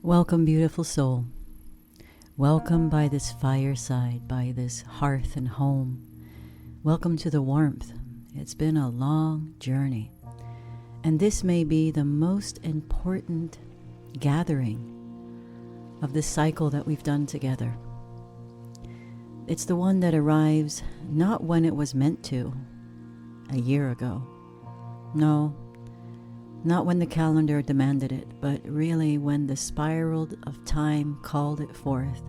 Welcome, beautiful soul. Welcome by this fireside, by this hearth and home. Welcome to the warmth. It's been a long journey. And this may be the most important gathering of this cycle that we've done together. It's the one that arrives not when it was meant to, a year ago. No, not when the calendar demanded it, but really when the spiral of time called it forth,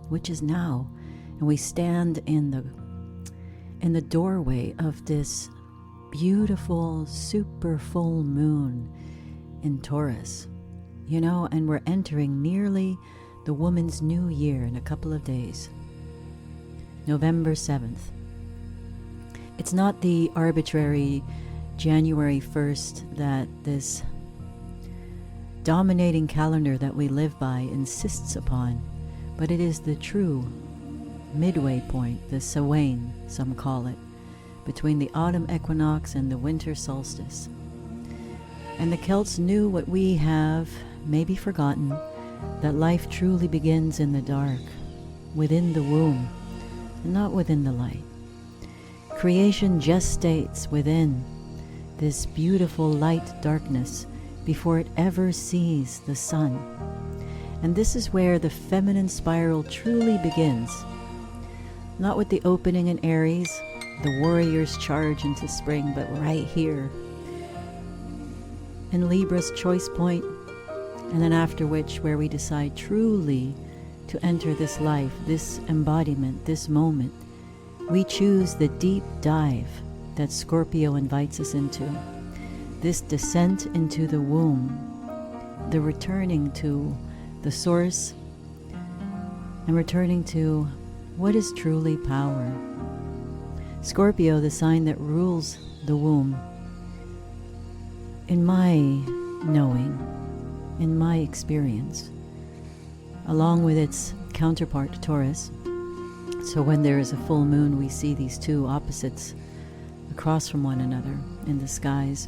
which is now. And we stand in the doorway of this beautiful, super full moon in Taurus, and we're entering nearly the woman's new year in a couple of days. November 7th. It's not the arbitrary January 1st that this dominating calendar that we live by insists upon, but it is the true midway point, the Samhain, some call it, between the autumn equinox and the winter solstice. And the Celts knew what we have maybe forgotten, that life truly begins in the dark, within the womb, and not within the light. Creation gestates within this beautiful light darkness before it ever sees the sun. And this is where the feminine spiral truly begins. Not with the opening in Aries, the warrior's charge into spring, but right here in Libra's choice point, and then after which where we decide truly to enter this life, this embodiment, this moment. We choose the deep dive that Scorpio invites us into, this descent into the womb, the returning to the source, and returning to what is truly power. Scorpio, the sign that rules the womb, in my knowing, in my experience, along with its counterpart Taurus. So when there is a full moon, we see these two opposites across from one another in the skies.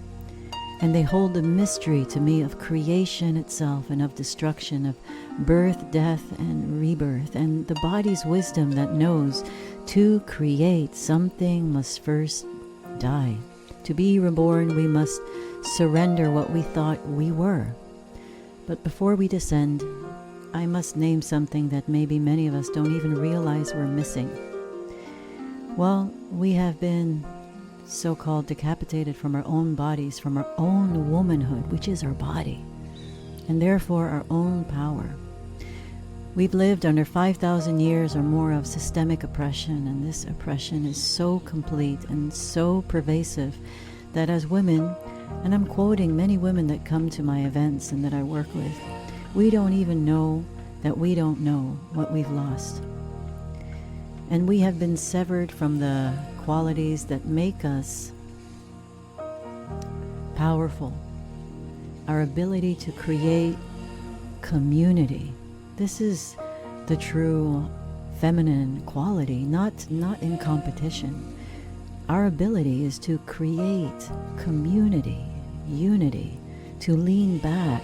And they hold the mystery to me of creation itself and of destruction, of birth, death, and rebirth, and the body's wisdom that knows to create something must first die. To be reborn, we must surrender what we thought we were. But before we descend, I must name something that maybe many of us don't even realize we're missing. Well, we have been so-called decapitated from our own bodies, from our own womanhood, which is our body, and therefore our own power. We've lived under 5,000 years or more of systemic oppression, and this oppression is so complete and so pervasive that as women, and I'm quoting many women that come to my events and that I work with, we don't even know that we don't know what we've lost. And we have been severed from the qualities that make us powerful. Our ability to create community. This is the true feminine quality, not in competition. Our ability is to create community, unity, to lean back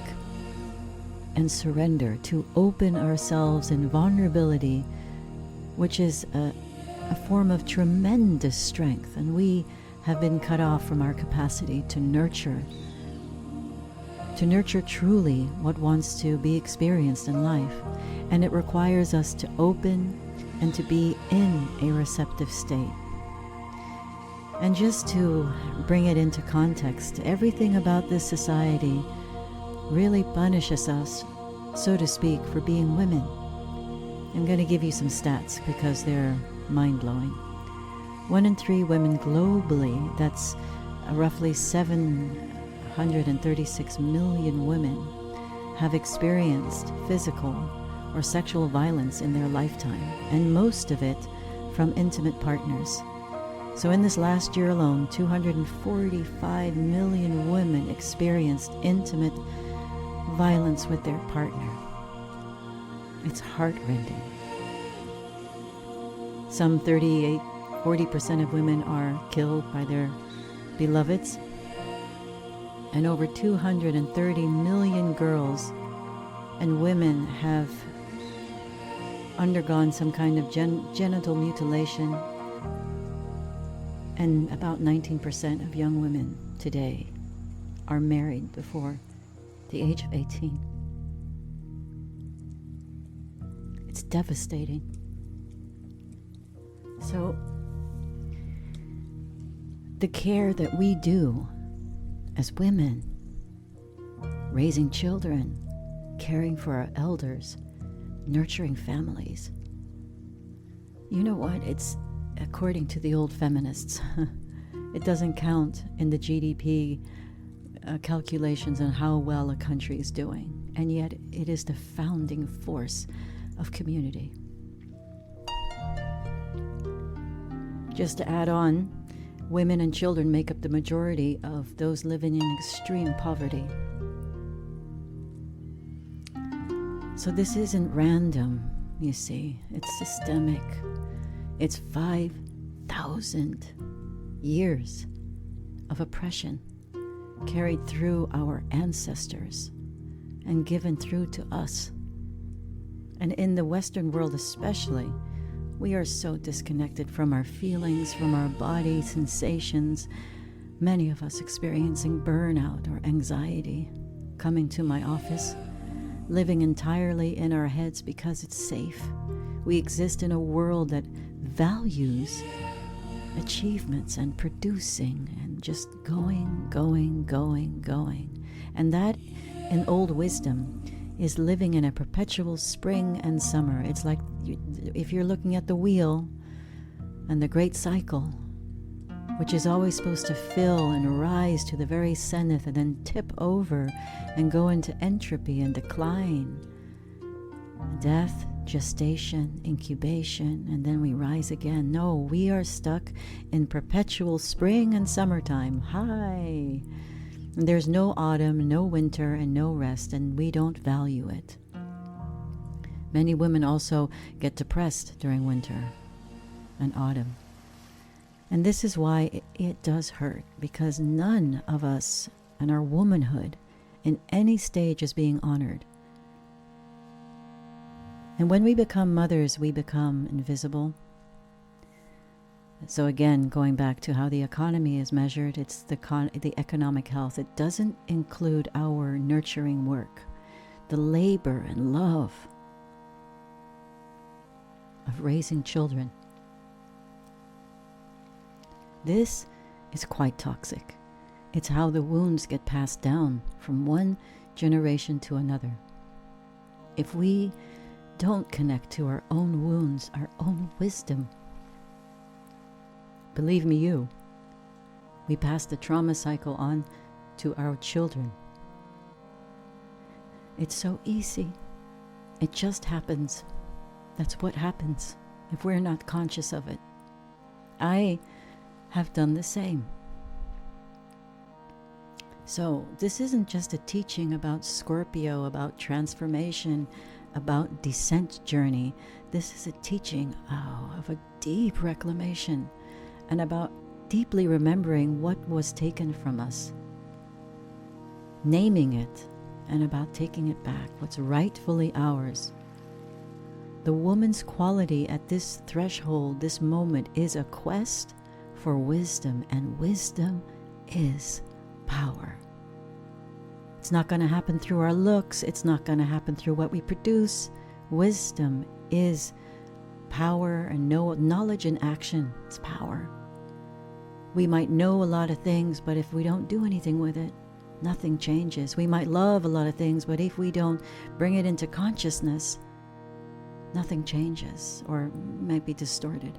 and surrender, to open ourselves in vulnerability, which is a form of tremendous strength. And we have been cut off from our capacity to nurture truly what wants to be experienced in life. And it requires us to open and to be in a receptive state. And just to bring it into context, everything about this society really punishes us, so to speak, for being women. I'm going to give you some stats because they're mind-blowing. 1 in 3 women globally, that's roughly 736 million women, have experienced physical or sexual violence in their lifetime, and most of it from intimate partners. So in this last year alone, 245 million women experienced intimate violence with their partner. It's heart-rending. Some 40% of women are killed by their beloveds, and over 230 million girls and women have undergone some kind of genital mutilation, and about 19% of young women today are married before the age of 18. It's devastating. So the care that we do as women, raising children, caring for our elders, nurturing families, you know what? It's, according to the old feminists, it doesn't count in the GDP calculations on how well a country is doing. And yet it is the founding force of community. Just to add on, women and children make up the majority of those living in extreme poverty. So this isn't random, you see. It's systemic. It's 5,000 years of oppression carried through our ancestors and given through to us. And in the Western world especially, we are so disconnected from our feelings, from our body sensations. Many of us experiencing burnout or anxiety, coming to my office, living entirely in our heads because it's safe. We exist in a world that values achievements and producing and just going. And that, in old wisdom, is living in a perpetual spring and summer. It's like if you're looking at the wheel and the great cycle, which is always supposed to fill and rise to the very zenith and then tip over and go into entropy and decline. Death, gestation, incubation, and then we rise again. No, we are stuck in perpetual spring and summertime. Hi! And there's no autumn, no winter, and no rest, and we don't value it. Many women also get depressed during winter and autumn. And this is why it does hurt, because none of us and our womanhood in any stage is being honored. And when we become mothers, we become invisible. So again, going back to how the economy is measured, it's the economic health. It doesn't include our nurturing work, the labor and love of raising children. This is quite toxic. It's how the wounds get passed down from one generation to another. If we don't connect to our own wounds, our own wisdom, believe me, we pass the trauma cycle on to our children. It's so easy. It just happens. That's what happens if we're not conscious of it. I have done the same. So this isn't just a teaching about Scorpio, about transformation, about descent journey. This is a teaching of a deep reclamation and about deeply remembering what was taken from us, naming it, and about taking it back, what's rightfully ours. The woman's quality at this threshold, this moment, is a quest for wisdom, and wisdom is power. It's not going to happen through our looks. It's not going to happen through what we produce. Wisdom is power, and knowledge in action is power. We might know a lot of things, but if we don't do anything with it, nothing changes. We might love a lot of things, but if we don't bring it into consciousness, nothing changes, or might be distorted.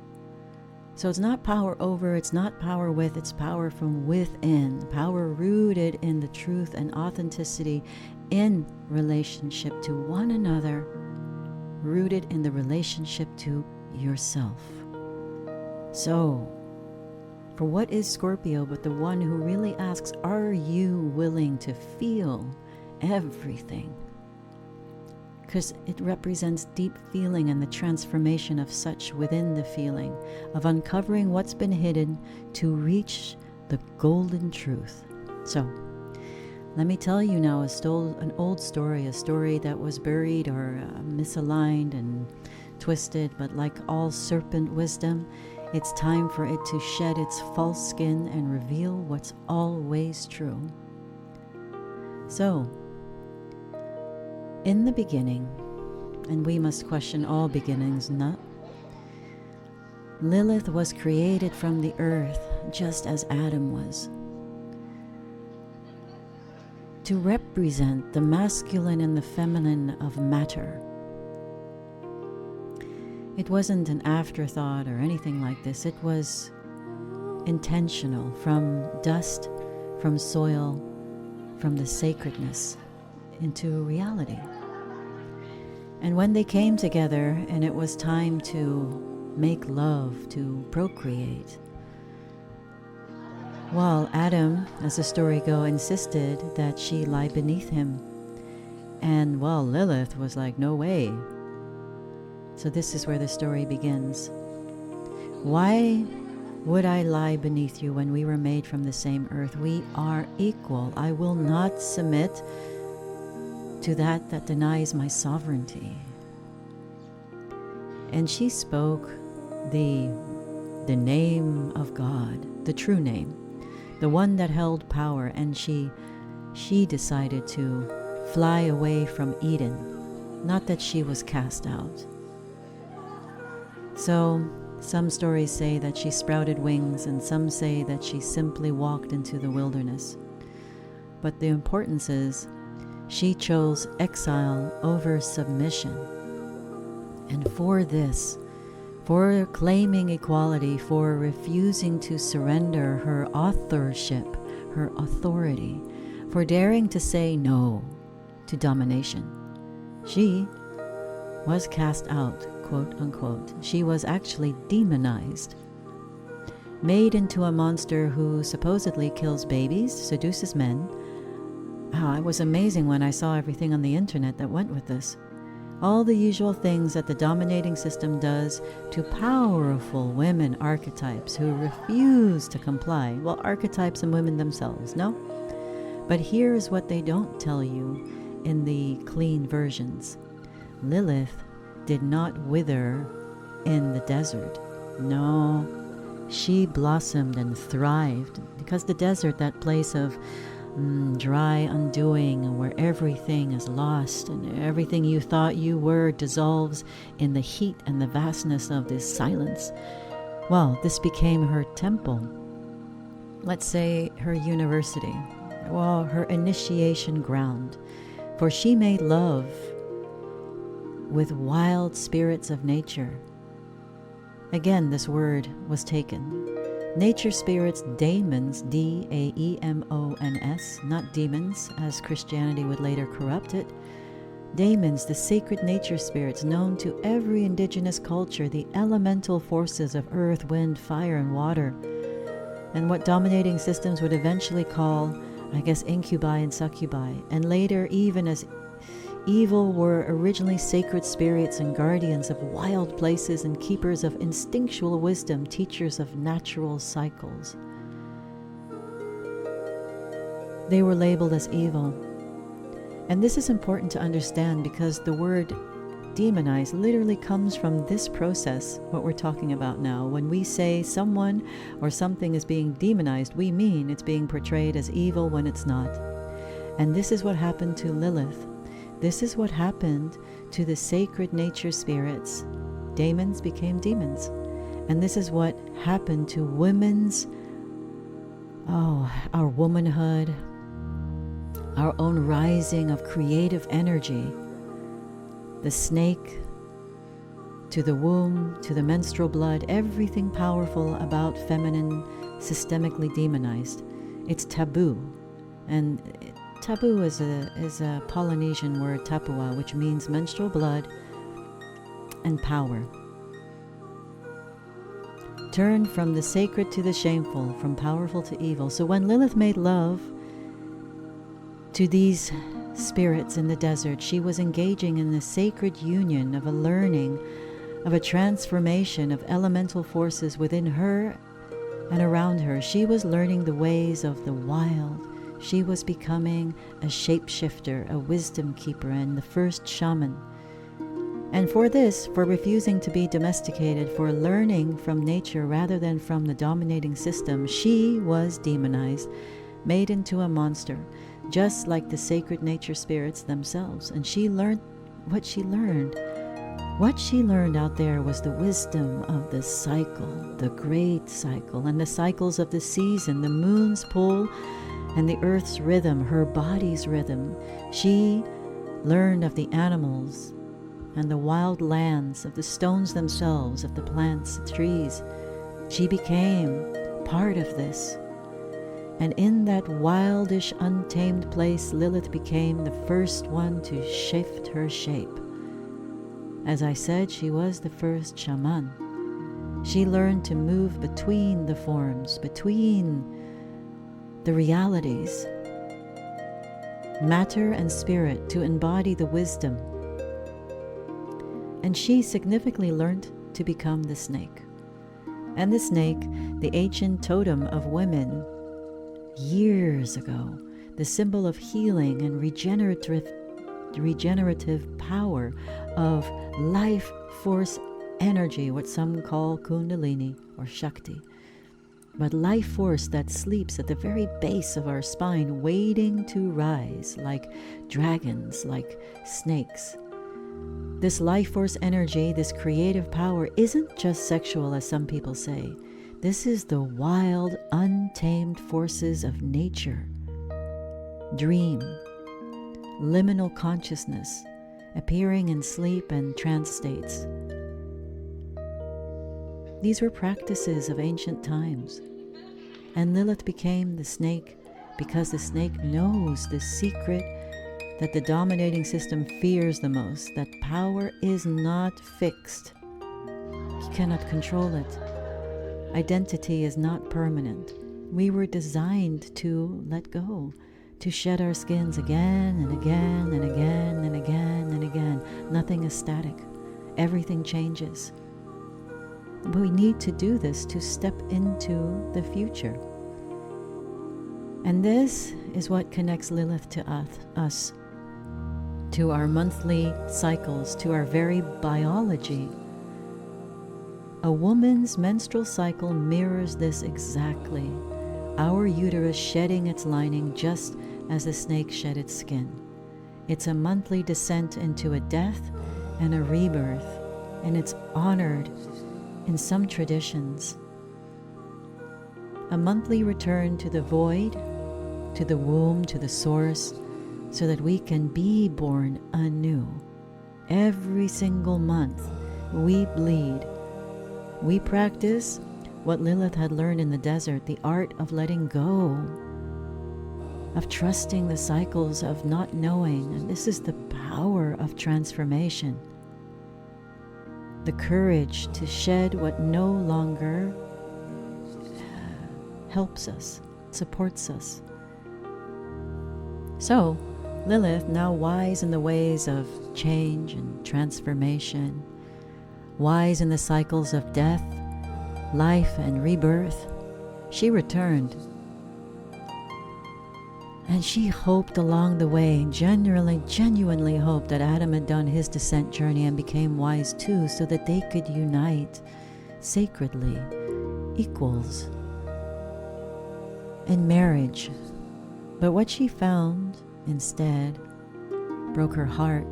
So it's not power over, it's not power with, it's power from within, power rooted in the truth and authenticity in relationship to one another, rooted in the relationship to yourself. So, for what is Scorpio but the one who really asks, are you willing to feel everything? Because it represents deep feeling and the transformation of such within the feeling, of uncovering what's been hidden to reach the golden truth. So, Let me tell you now an old story, a story that was buried or misaligned and twisted, but like all serpent wisdom, it's time for it to shed its false skin and reveal what's always true. So, in the beginning, and we must question all beginnings, not Lilith was created from the earth just as Adam was, to represent the masculine and the feminine of matter. It wasn't an afterthought or anything like this. It was intentional, from dust, from soil, from the sacredness into reality. And when they came together and it was time to make love, to procreate, well, Adam, as the story goes, insisted that she lie beneath him. And, well, Lilith was like, no way. So this is where the story begins. Why would I lie beneath you when we were made from the same earth? We are equal. I will not submit to that denies my sovereignty. And she spoke the name of God, the true name, the one that held power, and she decided to fly away from Eden. Not that she was cast out. So some stories say that she sprouted wings, and some say that she simply walked into the wilderness. But the importance is she chose exile over submission. And for this, for claiming equality, for refusing to surrender her authorship, her authority, for daring to say no to domination, she was cast out, quote unquote. She was actually demonized, made into a monster who supposedly kills babies, seduces men. It was amazing when I saw everything on the internet that went with this. All the usual things that the dominating system does to powerful women archetypes who refuse to comply. Well, archetypes and women themselves, no? But here's what they don't tell you in the clean versions. Lilith did not wither in the desert. No, she blossomed and thrived, because the desert, that place of dry undoing, where everything is lost and everything you thought you were dissolves in the heat and the vastness of this silence. Well, this became her temple. Let's say her university. Well, her initiation ground. For she made love with wild spirits of nature. Again, this word was taken. Nature spirits, daemons, D-A-E-M-O-N-S, not demons, as Christianity would later corrupt it. Daemons, the sacred nature spirits known to every indigenous culture, the elemental forces of earth, wind, fire, and water. And what dominating systems would eventually call, I guess, incubi and succubi, and later, even as evil, were originally sacred spirits and guardians of wild places and keepers of instinctual wisdom, teachers of natural cycles. They were labeled as evil. And this is important to understand, because the word demonize literally comes from this process, what we're talking about now. When we say someone or something is being demonized, we mean it's being portrayed as evil when it's not. And this is what happened to Lilith. This is what happened to the sacred nature spirits. Daemons became demons. And this is what happened to our womanhood, our own rising of creative energy. The snake, to the womb, to the menstrual blood, everything powerful about feminine, systemically demonized. It's taboo. And taboo is a Polynesian word, tapua, which means menstrual blood and power. Turn from the sacred to the shameful, from powerful to evil. So when Lilith made love to these spirits in the desert, she was engaging in the sacred union of a learning, of a transformation of elemental forces within her and around her. She was learning the ways of the wild. She was becoming a shapeshifter, a wisdom keeper, and the first shaman. And for this, for refusing to be domesticated, for learning from nature rather than from the dominating system, she was demonized, made into a monster, just like the sacred nature spirits themselves. And she learned what she learned. What she learned out there was the wisdom of the cycle, the great cycle, and the cycles of the season, the moon's pull, and the earth's rhythm, her body's rhythm. She learned of the animals and the wild lands, of the stones themselves, of the plants, trees. She became part of this. And in that wildish, untamed place, Lilith became the first one to shift her shape. As I said, she was the first shaman. She learned to move between the forms, between the realities, matter and spirit, to embody the wisdom. And she significantly learned to become the snake. And the snake, the ancient totem of women, years ago, the symbol of healing and regenerative power, of life force energy, what some call kundalini or shakti, but life force that sleeps at the very base of our spine, waiting to rise like dragons, like snakes. This life force energy, this creative power, isn't just sexual as some people say. This is the wild, untamed forces of nature. Dream, liminal consciousness, appearing in sleep and trance states. These were practices of ancient times. And Lilith became the snake because the snake knows the secret that the dominating system fears the most, that power is not fixed. You cannot control it. Identity is not permanent. We were designed to let go, to shed our skins again and again and again and again and again. Nothing is static. Everything changes. But we need to do this to step into the future. And this is what connects Lilith to us, to our monthly cycles, to our very biology. A woman's menstrual cycle mirrors this exactly. Our uterus shedding its lining just as a snake shed its skin. It's a monthly descent into a death and a rebirth, and it's honored in some traditions. A monthly return to the void, to the womb, to the source, so that we can be born anew. Every single month, we bleed. We practice what Lilith had learned in the desert, the art of letting go, of trusting the cycles, of not knowing. And this is the power of transformation. The courage to shed what no longer helps us, supports us. So, Lilith, now wise in the ways of change and transformation, wise in the cycles of death, life, and rebirth, she returned. And she hoped along the way, genuinely hoped that Adam had done his descent journey and became wise too, so that they could unite sacredly, equals, in marriage. But what she found instead broke her heart,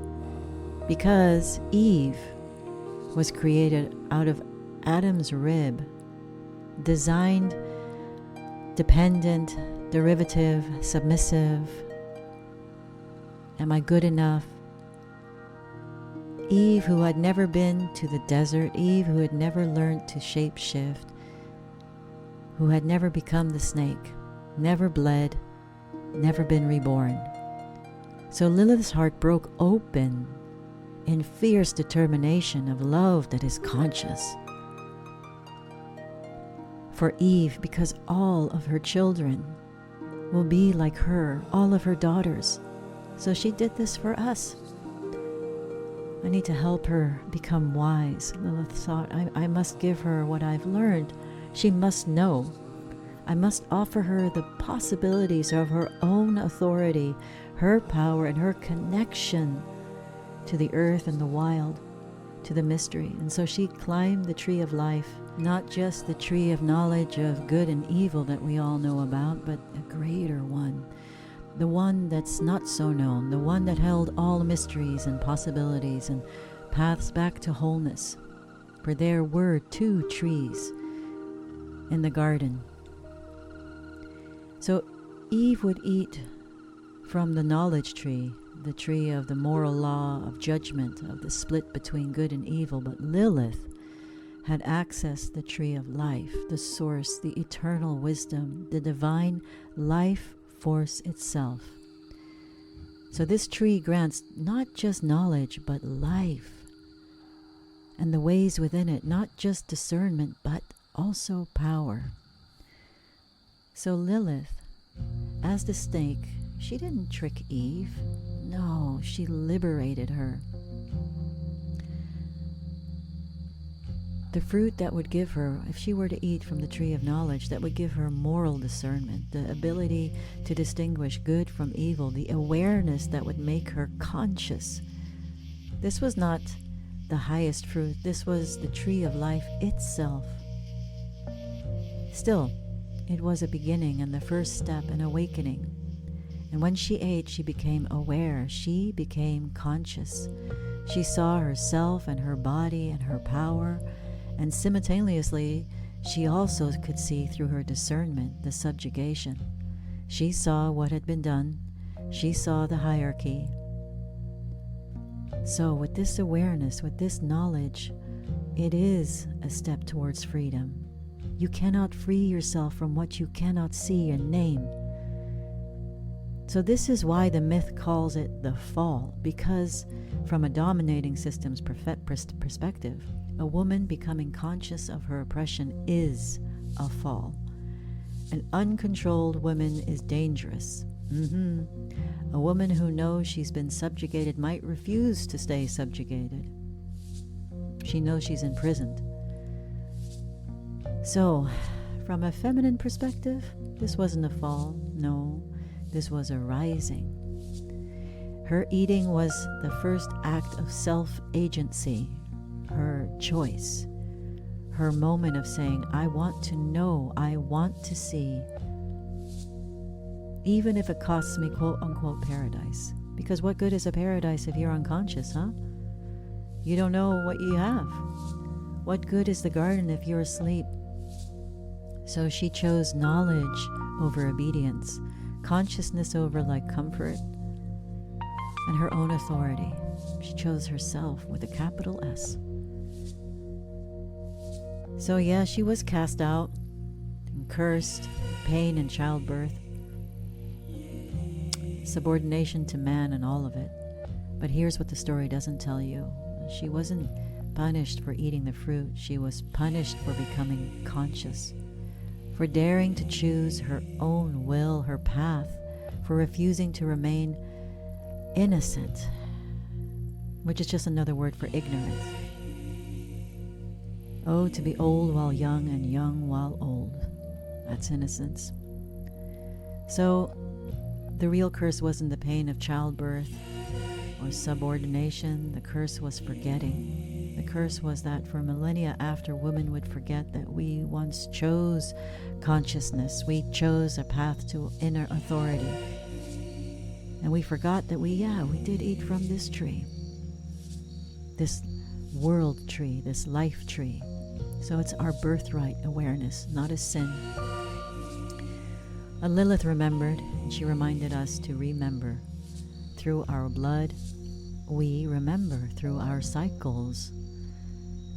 because Eve was created out of Adam's rib, designed, dependent, derivative, submissive. Am I good enough? Eve, who had never been to the desert, Eve, who had never learned to shape-shift, who had never become the snake, never bled, never been reborn. So Lilith's heart broke open in fierce determination of love that is conscious for Eve, because all of her children will be like her, all of her daughters. So she did this for us. I need to help her become wise. Lilith thought, I must give her what I've learned. She must know. I must offer her the possibilities of her own authority, her power, and her connection to the earth and the wild, to the mystery. And so she climbed the tree of life, not just the tree of knowledge of good and evil that we all know about, but a greater one, the one that's not so known, the one that held all mysteries and possibilities and paths back to wholeness. For there were 2 trees in the garden. So Eve would eat from the knowledge tree, the tree of the moral law of judgment, of the split between good and evil. But Lilith had accessed the tree of life, the source, the eternal wisdom, the divine life force itself. So this tree grants not just knowledge, but life, and the ways within it, not just discernment, but also power. So Lilith, as the snake, she didn't trick Eve. No, she liberated her. The fruit that would give her, if she were to eat from the tree of knowledge, that would give her moral discernment, the ability to distinguish good from evil, the awareness that would make her conscious. This was not the highest fruit. This was the tree of life itself. Still, it was a beginning and the first step in awakening. And when she ate, she became aware. She became conscious. She saw herself and her body and her power. And simultaneously, she also could see through her discernment the subjugation. She saw what had been done. She saw the hierarchy. So with this awareness, with this knowledge, it is a step towards freedom. You cannot free yourself from what you cannot see and name. So this is why the myth calls it the fall, because from a dominating system's perspective, a woman becoming conscious of her oppression is a fall. An uncontrolled woman is dangerous. A woman who knows she's been subjugated might refuse to stay subjugated. She knows she's imprisoned. So, from a feminine perspective, this wasn't a fall. No, this was a rising. Her eating was the first act of self-agency, her choice, her moment of saying, I want to know, I want to see, even if it costs me quote-unquote paradise. Because what good is a paradise if you're unconscious, huh? You don't know what you have. What good is the garden if you're asleep? So she chose knowledge over obedience, consciousness over like comfort, and her own authority. She chose herself with a capital S. So yeah, she was cast out and cursed, pain and childbirth, subordination to man and all of it. But here's what the story doesn't tell you. She wasn't punished for eating the fruit. She was punished for becoming conscious, for daring to choose her own will, her path, for refusing to remain innocent, which is just another word for ignorance. Oh, to be old while young and young while old. That's innocence. So, the real curse wasn't the pain of childbirth or subordination. The curse was forgetting. The curse was that for millennia after, women would forget that we once chose consciousness. We chose a path to inner authority. And we forgot that we did eat from this tree. This world tree, this life tree. So it's our birthright awareness, not a sin. And Lilith remembered, and she reminded us to remember. Through our blood, we remember. Through our cycles,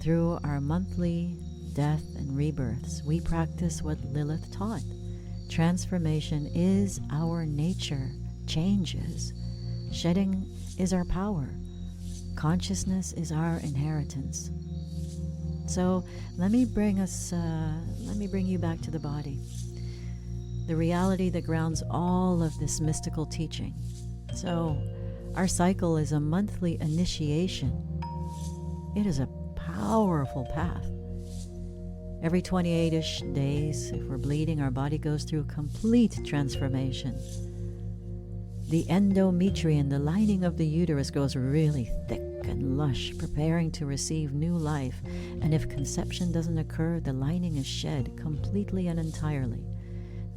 through our monthly death and rebirths, we practice what Lilith taught. Transformation is our nature. Changes. Shedding is our power. Consciousness is our inheritance. So let me bring you back to the body. The reality that grounds all of this mystical teaching. So our cycle is a monthly initiation. It is a powerful path. Every 28-ish days, if we're bleeding, our body goes through complete transformation. The endometrium, the lining of the uterus, grows really thick and lush, preparing to receive new life. And if conception doesn't occur, the lining is shed completely and entirely.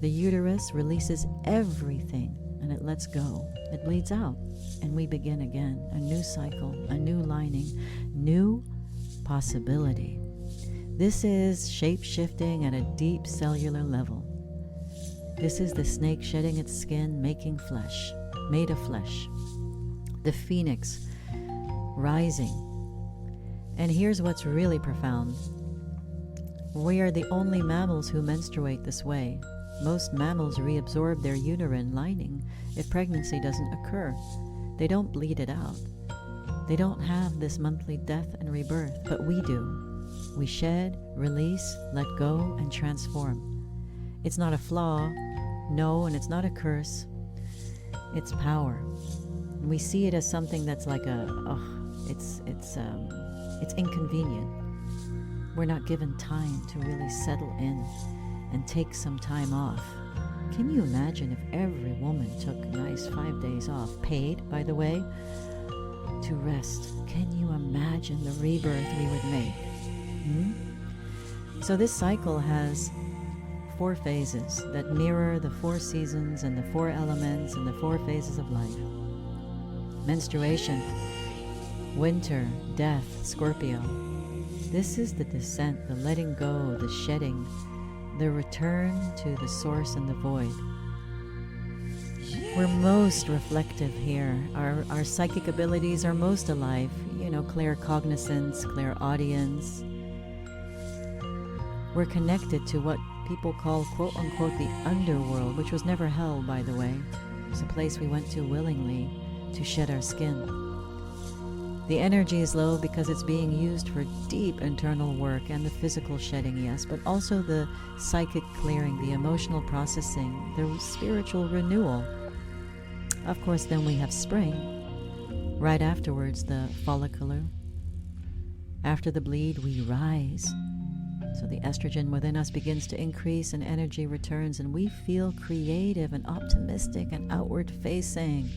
The uterus releases everything and it lets go. It bleeds out and we begin again. A new cycle, a new lining, new possibility. This is shape-shifting at a deep cellular level. This is the snake shedding its skin, making flesh, made of flesh. The phoenix rising. And here's what's really profound. We are the only mammals who menstruate this way. Most mammals reabsorb their uterine lining if pregnancy doesn't occur. They don't bleed it out. They don't have this monthly death and rebirth, but we do. We shed, release, let go, and transform. It's not a flaw, no, and it's not a curse. It's power. And we see it as something that's like it's inconvenient. We're not given time to really settle in and take some time off. Can you imagine if every woman took a nice 5 days off, paid, by the way, to rest? Can you imagine the rebirth we would make? So this cycle has 4 phases that mirror the 4 seasons and the 4 elements and the 4 phases of life. Menstruation, winter, death, Scorpio. This is the descent, the letting go, the shedding, the return to the source and the void. We're most reflective here. Our psychic abilities are most alive. Claircognizance, clairaudience. We're connected to what people call, quote-unquote, the underworld, which was never hell, by the way. It's a place we went to willingly to shed our skin. The energy is low because it's being used for deep internal work and the physical shedding, yes, but also the psychic clearing, the emotional processing, the spiritual renewal. Of course, then we have spring. Right afterwards, the follicular. After the bleed, we rise. So the estrogen within us begins to increase and energy returns, and we feel creative and optimistic and outward facing.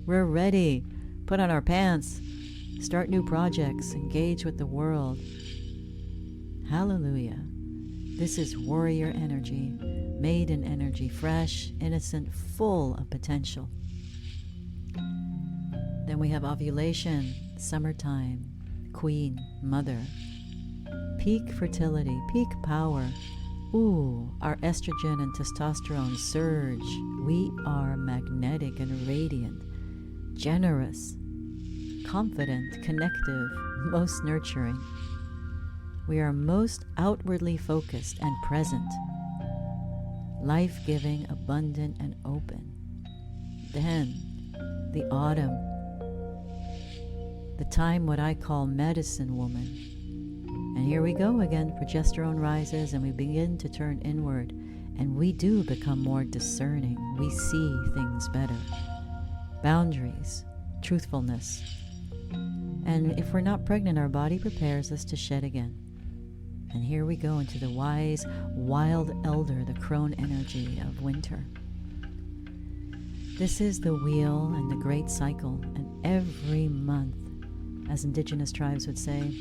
We're ready. Put on our pants. Start new projects. Engage with the world. Hallelujah. This is warrior energy, maiden energy, fresh, innocent, full of potential. Then we have ovulation, summertime, queen, mother. Peak fertility, peak power. Ooh, our estrogen and testosterone surge. We are magnetic and radiant, generous, confident, connective, most nurturing. We are most outwardly focused and present, life-giving, abundant, and open. Then, the autumn, the time what I call medicine woman. And here we go again. Progesterone rises and we begin to turn inward. And we do become more discerning. We see things better. Boundaries, truthfulness. And if we're not pregnant, our body prepares us to shed again. And here we go into the wise, wild elder, the crone energy of winter. This is the wheel and the great cycle. And every month, as indigenous tribes would say,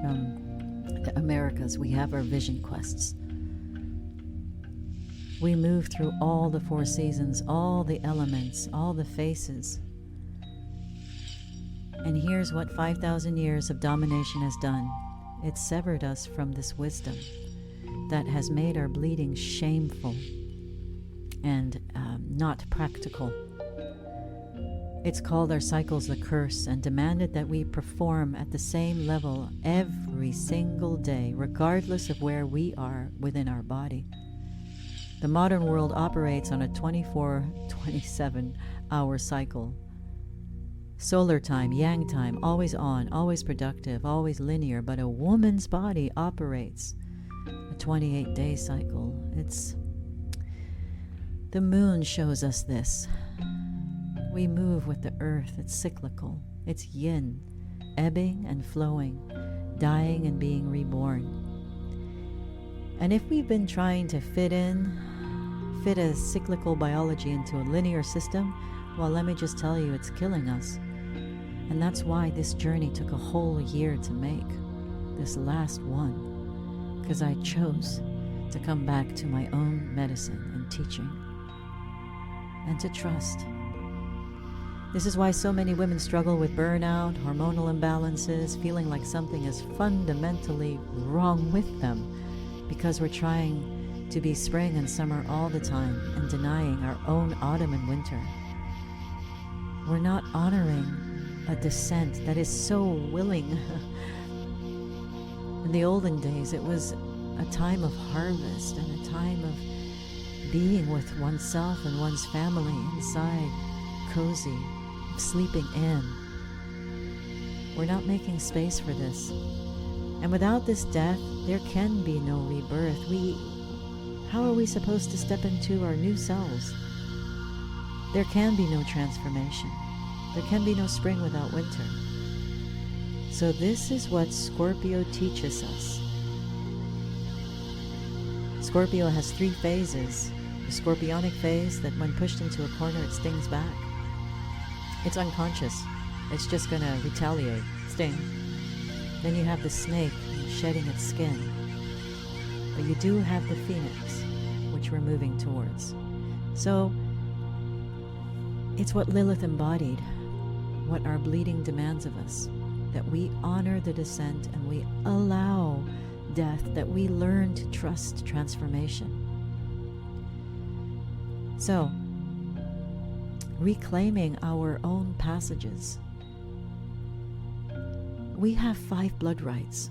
from the Americas, we have our vision quests. We move through all the 4 seasons, all the elements, all the faces. And here's what 5,000 years of domination has done. It's severed us from this wisdom that has made our bleeding shameful and not practical. It's called our cycles the curse and demanded that we perform at the same level every single day, regardless of where we are within our body. The modern world operates on a 24/27 hour cycle. Solar time, yang time, always on, always productive, always linear, but a woman's body operates a 28-day cycle. The moon shows us this. We move with the earth. It's cyclical. It's yin, ebbing and flowing, dying and being reborn. And if we've been trying to fit a cyclical biology into a linear system, well, let me just tell you, it's killing us. And that's why this journey took a whole year to make, this last one, because I chose to come back to my own medicine and teaching, and to trust. This is why so many women struggle with burnout, hormonal imbalances, feeling like something is fundamentally wrong with them, because we're trying to be spring and summer all the time and denying our own autumn and winter. We're not honoring a descent that is so willing. In the olden days, it was a time of harvest and a time of being with oneself and one's family inside, cozy, sleeping in. We're not making space for this. And without this death, there can be no rebirth. How are we supposed to step into our new selves? There can be no transformation. There can be no spring without winter. So this is what Scorpio teaches us. Scorpio has 3 phases. The scorpionic phase, that when pushed into a corner, it stings back. It's unconscious. It's just going to retaliate, sting. Then you have the snake shedding its skin. But you do have the phoenix, which we're moving towards. So it's what Lilith embodied, what our bleeding demands of us, that we honor the descent and we allow death, that we learn to trust transformation. So, reclaiming our own passages. We have 5 blood rites.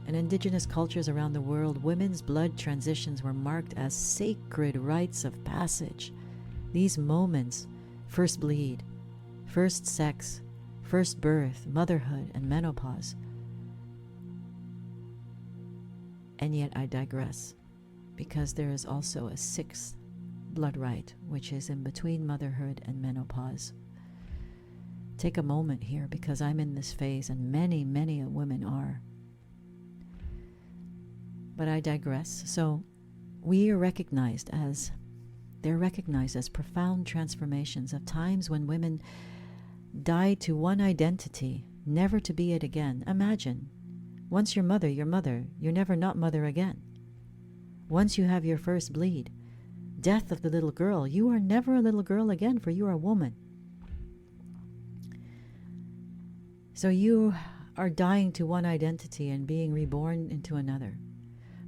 In indigenous cultures around the world, women's blood transitions were marked as sacred rites of passage. These moments, first bleed, first sex, first birth, motherhood, and menopause. And yet I digress, because there is also a 6th blood rite, which is in between motherhood and menopause. Take a moment here, because I'm in this phase, and many, many women are. But I digress. So they're recognized as profound transformations of times when women died to one identity, never to be it again. Imagine, once you're mother, you're never not mother again. Once you have your first bleed, death of the little girl, you are never a little girl again, for you are a woman. So you are dying to one identity and being reborn into another.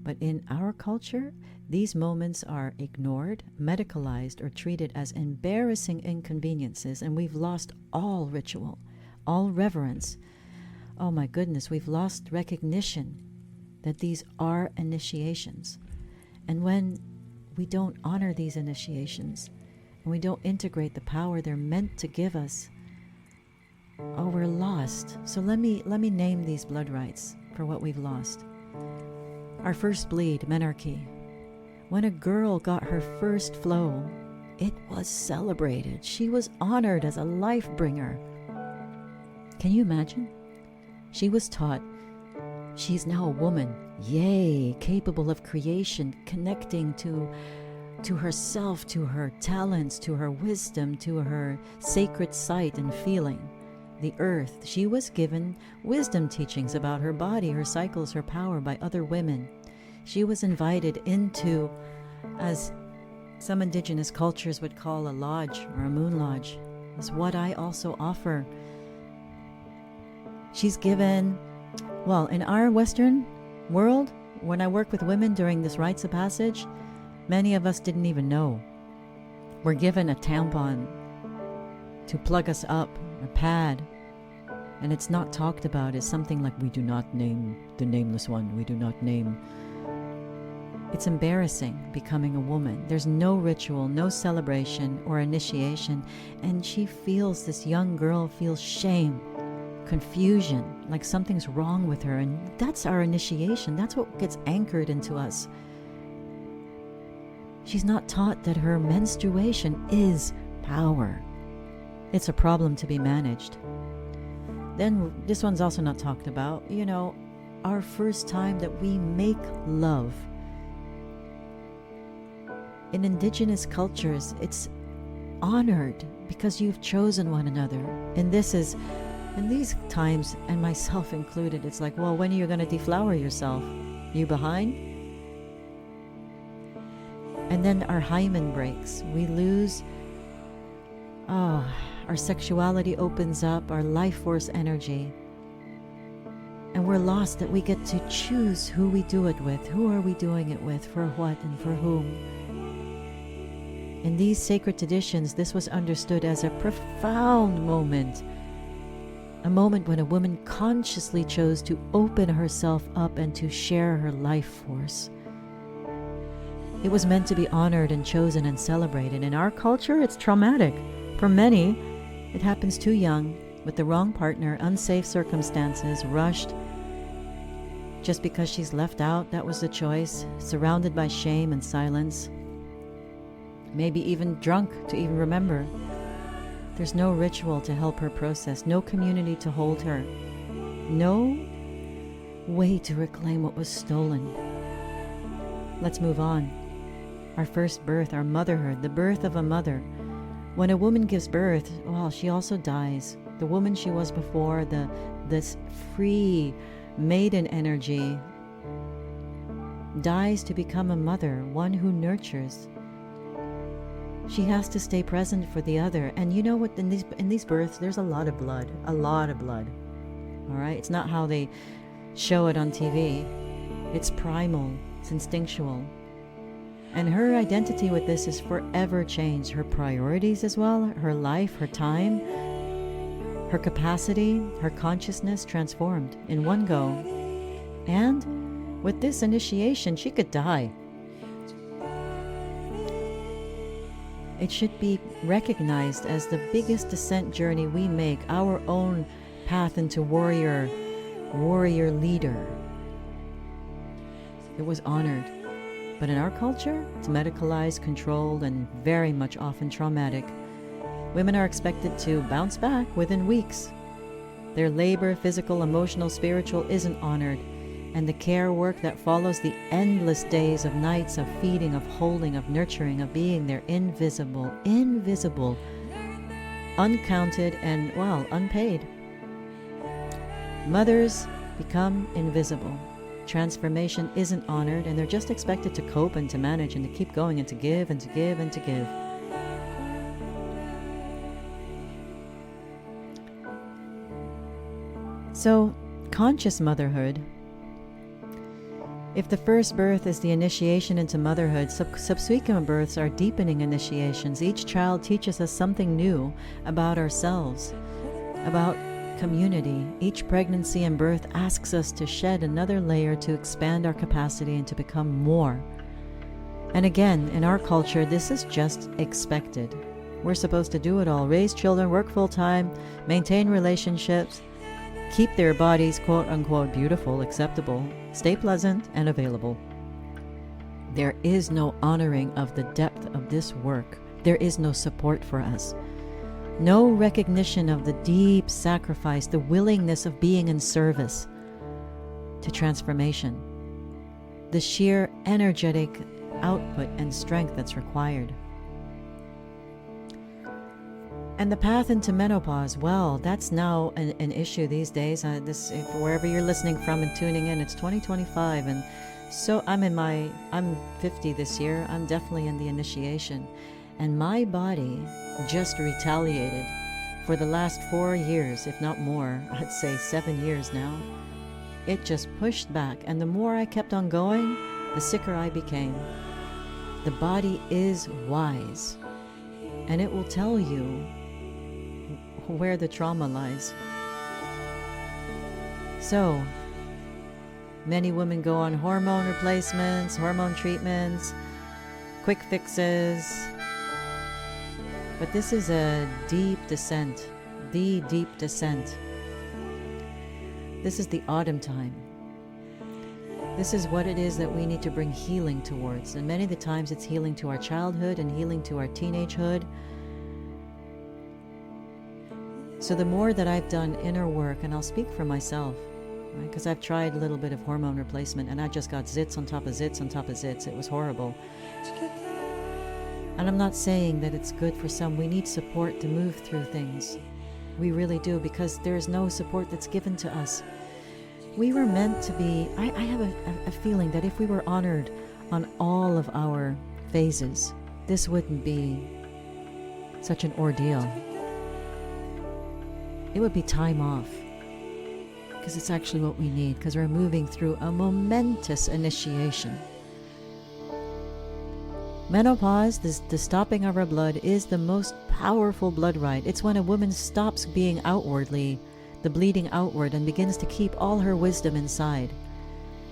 But in our culture, these moments are ignored, medicalized, or treated as embarrassing inconveniences, and we've lost all ritual, all reverence. Oh my goodness, we've lost recognition that these are initiations. And when we don't honor these initiations, and we don't integrate the power they're meant to give us, oh, we're lost. So let me name these blood rites for what we've lost. Our first bleed, menarche. When a girl got her first flow, it was celebrated. She was honored as a life bringer. Can you imagine? She was taught she's now a woman, yay, capable of creation, connecting to herself, to her talents, to her wisdom, to her sacred sight and feeling. The earth. She was given wisdom teachings about her body, her cycles, her power by other women. She was invited into, as some indigenous cultures would call a lodge or a moon lodge, is what I also offer. She's given, well, in our Western world, when I work with women during this rites of passage, many of us didn't even know. We're given a tampon to plug us up, a pad, and it's not talked about as something like, we do not name the nameless one, we do not name. It's embarrassing becoming a woman. There's no ritual, no celebration or initiation, and this young girl feels shame, confusion, like something's wrong with her, and that's our initiation. That's what gets anchored into us. She's not taught that her menstruation is power. It's a problem to be managed. Then this one's also not talked about. Our first time that we make love in indigenous cultures, it's honored because you've chosen one another. And this is, in these times, and myself included, it's like, well, when are you going to deflower yourself? You behind? And then our hymen breaks. We lose, our sexuality opens up, our life force energy. And we're lost that we get to choose who we do it with. Who are we doing it with? For what and for whom? In these sacred traditions, this was understood as a profound moment. A moment when a woman consciously chose to open herself up and to share her life force. It was meant to be honored and chosen and celebrated. In our culture, it's traumatic. For many, it happens too young, with the wrong partner, unsafe circumstances, rushed. Just because she's left out, that was the choice, surrounded by shame and silence. Maybe even drunk to even remember. There's no ritual to help her process, no community to hold her, no way to reclaim what was stolen. Let's move on. Our first birth, our motherhood, the birth of a mother. When a woman gives birth, well, she also dies. The woman she was before, this free maiden energy, dies to become a mother, one who nurtures. She has to stay present for the other. And you know what, in these births, there's a lot of blood. A lot of blood. All right? It's not how they show it on TV. It's primal. It's instinctual. And her identity with this is forever changed. Her priorities as well, her life, her time, her capacity, her consciousness transformed in one go. And with this initiation, she could die. It should be recognized as the biggest descent journey we make, our own path into warrior leader. It was honored. But in our culture, it's medicalized, controlled, and very much often traumatic. Women are expected to bounce back within weeks. Their labor, physical, emotional, spiritual, isn't honored. And the care work that follows, the endless days of nights of feeding, of holding, of nurturing, of being there, invisible, uncounted, and, well, unpaid. Mothers become invisible. Transformation isn't honored, and they're just expected to cope and to manage and to keep going and to give and to give and to give. So, conscious motherhood. If the first birth is the initiation into motherhood, subsequent births are deepening initiations. Each child teaches us something new about ourselves, about community. Each pregnancy and birth asks us to shed another layer to expand our capacity and to become more. And again, in our culture, this is just expected. We're supposed to do it all. Raise children, work full-time, maintain relationships, keep their bodies quote-unquote beautiful, acceptable, stay pleasant, and available. There is no honoring of the depth of this work. There is no support for us. No recognition of the deep sacrifice, the willingness of being in service to transformation, the sheer energetic output and strength that's required. And the path into menopause, well, that's now an issue these days. Wherever you're listening from and tuning in, it's 2025, and so I'm 50 this year. I'm definitely in the initiation. And my body just retaliated for the last 4 years, if not more. I'd say 7 years now. It just pushed back, and the more I kept on going, the sicker I became. The body is wise, and it will tell you where the trauma lies. So, many women go on hormone replacements, hormone treatments, quick fixes. But this is a deep descent, the deep descent. This is the autumn time. This is what it is that we need to bring healing towards. And many of the times it's healing to our childhood and healing to our teenagehood. So the more that I've done inner work, and I'll speak for myself, right? Because I've tried a little bit of hormone replacement, and I just got zits on top of zits on top of zits. It was horrible. And I'm not saying that it's good for some. We need support to move through things. We really do, because there is no support that's given to us. We were meant to be, I have a feeling that if we were honored on all of our phases, this wouldn't be such an ordeal. It would be time off, because it's actually what we need, because we're moving through a momentous initiation. Menopause, the stopping of our blood, is the most powerful blood rite. It's when a woman stops being outwardly, the bleeding outward, and begins to keep all her wisdom inside.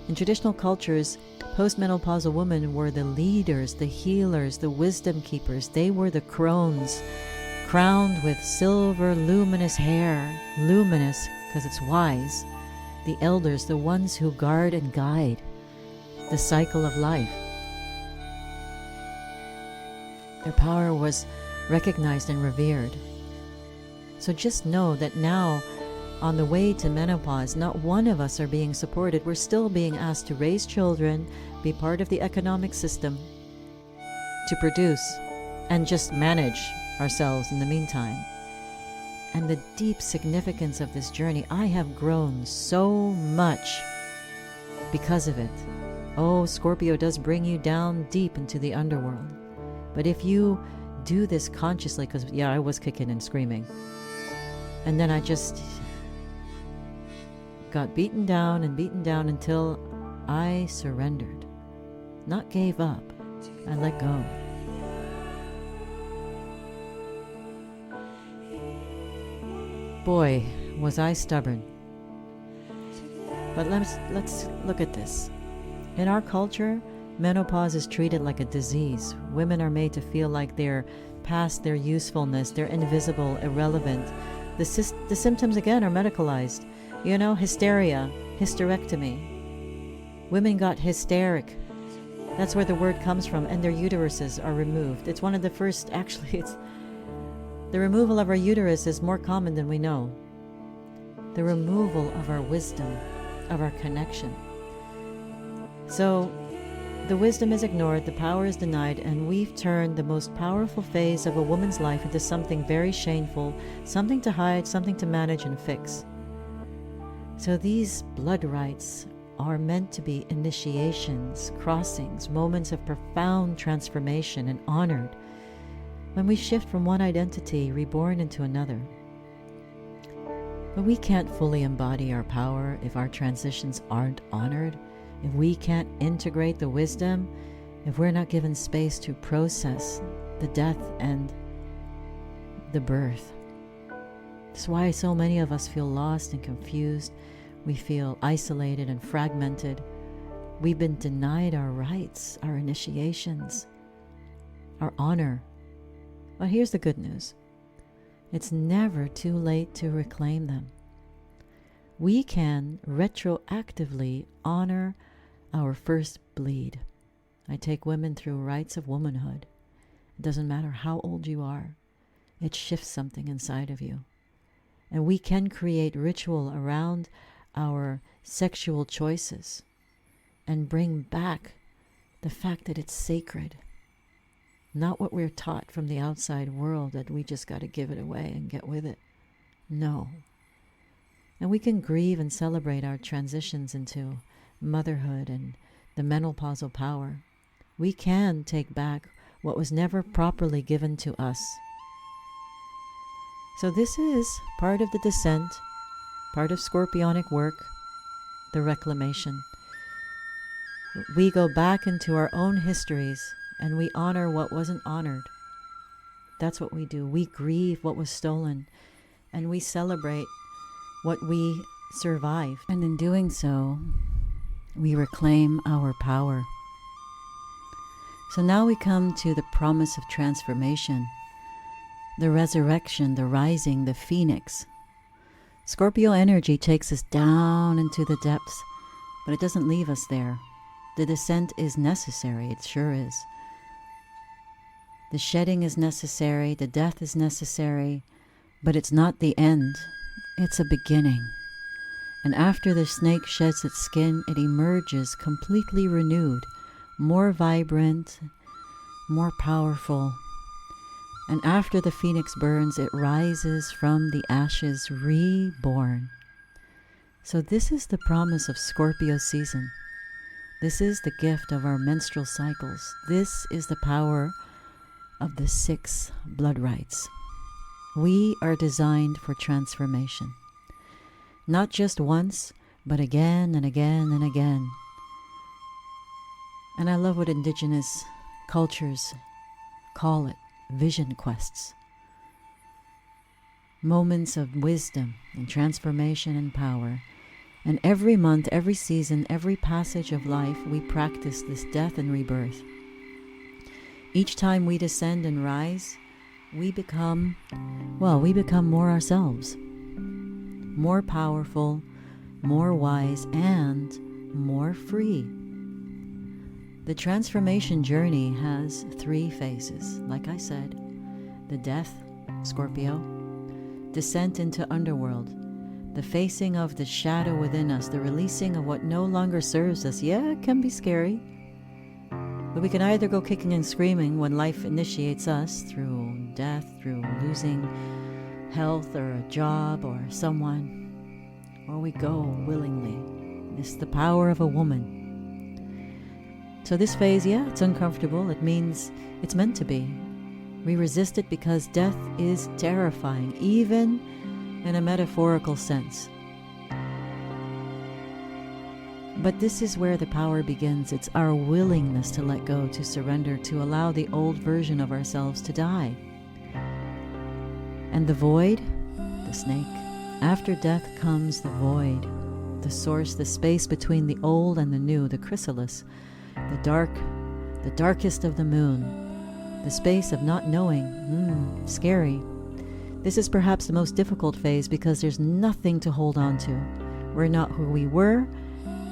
In traditional cultures, postmenopausal women were the leaders, the healers, the wisdom keepers. They were the crones, crowned with silver, luminous hair, luminous because it's wise. The elders, the ones who guard and guide the cycle of life. Their power was recognized and revered. So just know that now, on the way to menopause, not one of us are being supported. We're still being asked to raise children, be part of the economic system, to produce, and just manage ourselves in the meantime. And the deep significance of this journey, I have grown so much because of it. Oh, Scorpio does bring you down deep into the underworld. But if you do this consciously, because I was kicking and screaming, and then I just got beaten down until I surrendered. Not gave up. I let go. Boy, was I stubborn. But let's look at this. In our culture, menopause is treated like a disease. Women are made to feel like they're past their usefulness, they're invisible, irrelevant. The symptoms, again, are medicalized. Hysteria, hysterectomy. Women got hysteric. That's where the word comes from, and their uteruses are removed. It's one of the first, actually, the removal of our uterus is more common than we know. The removal of our wisdom, of our connection. So, the wisdom is ignored, the power is denied, and we've turned the most powerful phase of a woman's life into something very shameful, something to hide, something to manage and fix. So these blood rites are meant to be initiations, crossings, moments of profound transformation, and honored when we shift from one identity, reborn into another. But we can't fully embody our power if our transitions aren't honored. If we can't integrate the wisdom, if we're not given space to process the death and the birth. That's why so many of us feel lost and confused. We feel isolated and fragmented. We've been denied our rights, our initiations, our honor. But here's the good news. It's never too late to reclaim them. We can retroactively honor our first bleed. I take women through rites of womanhood. It doesn't matter how old you are. It shifts something inside of you. And we can create ritual around our sexual choices and bring back the fact that it's sacred. Not what we're taught from the outside world, that we just got to give it away and get with it. No. And we can grieve and celebrate our transitions into motherhood and the menopausal power. We can take back what was never properly given to us. So this is part of the descent, part of scorpionic work, the reclamation. We go back into our own histories and we honor what wasn't honored. That's what we do. We grieve what was stolen and we celebrate what we survived. And in doing so, we reclaim our power. So now we come to the promise of transformation, the resurrection, the rising, the phoenix. Scorpio energy takes us down into the depths, but it doesn't leave us there. The descent is necessary, it sure is. The shedding is necessary, the death is necessary, but it's not the end. It's a beginning. And after the snake sheds its skin, it emerges completely renewed, more vibrant, more powerful. And after the phoenix burns, it rises from the ashes, reborn. So this is the promise of Scorpio season. This is the gift of our menstrual cycles. This is the power of the 6 blood rites. We are designed for transformation. Not just once, but again and again and again. And I love what indigenous cultures call it, vision quests. Moments of wisdom and transformation and power. And every month, every season, every passage of life, we practice this death and rebirth. Each time we descend and rise, we become more ourselves. More powerful, more wise, and more free. The transformation journey has 3 phases. Like I said, the death, Scorpio, descent into underworld, the facing of the shadow within us, the releasing of what no longer serves us. Yeah, it can be scary. But we can either go kicking and screaming when life initiates us through death, through losing health or a job or someone, or we go willingly. It's the power of a woman. So this phase, it's uncomfortable. It means it's meant to be. We resist it because death is terrifying, even in a metaphorical sense. But this is where the power begins. It's our willingness to let go, to surrender, to allow the old version of ourselves to die. And the void, the snake. After death comes the void, the source, the space between the old and the new, the chrysalis, the darkest of the moon, the space of not knowing. Scary. This is perhaps the most difficult phase because there's nothing to hold on to. We're not who we were,